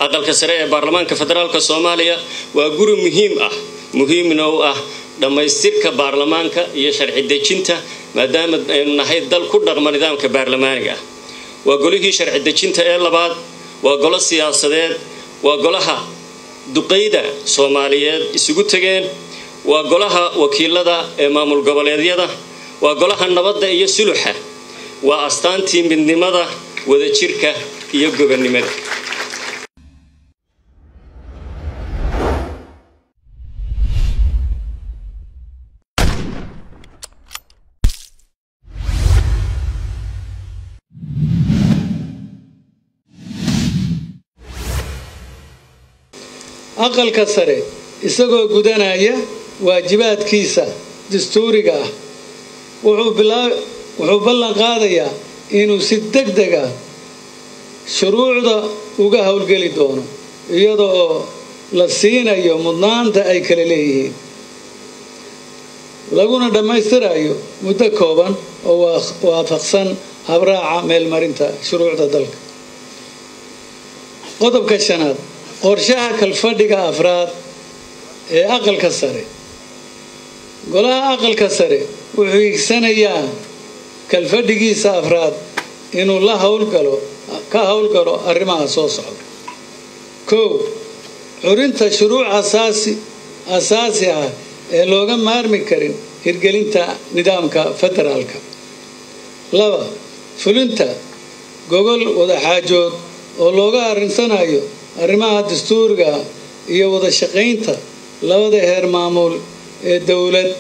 Aqalka Sare ee Baarlamaanka Federaalka Soomaaliya waa guri muhiimna u ah dhamaystirka baarlamaanka iyo sharci dejinta maadaama aynu nahay dal ku dhaqma nidaamka baarlamaaniga waa golihii sharci dejinta ee labaad waa golo siyaasadeed waa golaha duqeyda Soomaaliyeed isugu tageen waa golaha wakiilada ee maamul goboleedyada waa golaha nabadda iyo suluxa waa astaantii midnimada wadajirka iyo gobonnimada Aqalka Sare isagoo gudanaya waajibaadkiisa dastuuriga ah wuxuu ballan qaadayaa inuu si degdeg ah shuruucda uga hawlgeli doono iyadoo la siinayo mudnaanta ay kala leeyihiin laguna dhammaystirayo muddo kooban oo waafaqsan habraaca meelmarinta shuruucda dalka. Qodobka 5 qorshaha kalfadhiga afraad ee Aqalka Sare. Golaha Aqalka Sare wuxuu higsanayaa kalfadhigiisa afraad inuu ka hawlgalo arrimaha soo socda. 1. Xurinta shuruuc asaasi ah ee looga maarmi karin hirgelinta nidaamka federaalka. 2. Fulinta gogol wada xaajood oo looga arinsanayo arrimaha dastuuriga iyo wada shaqaynta labada heer maamul ee dawlad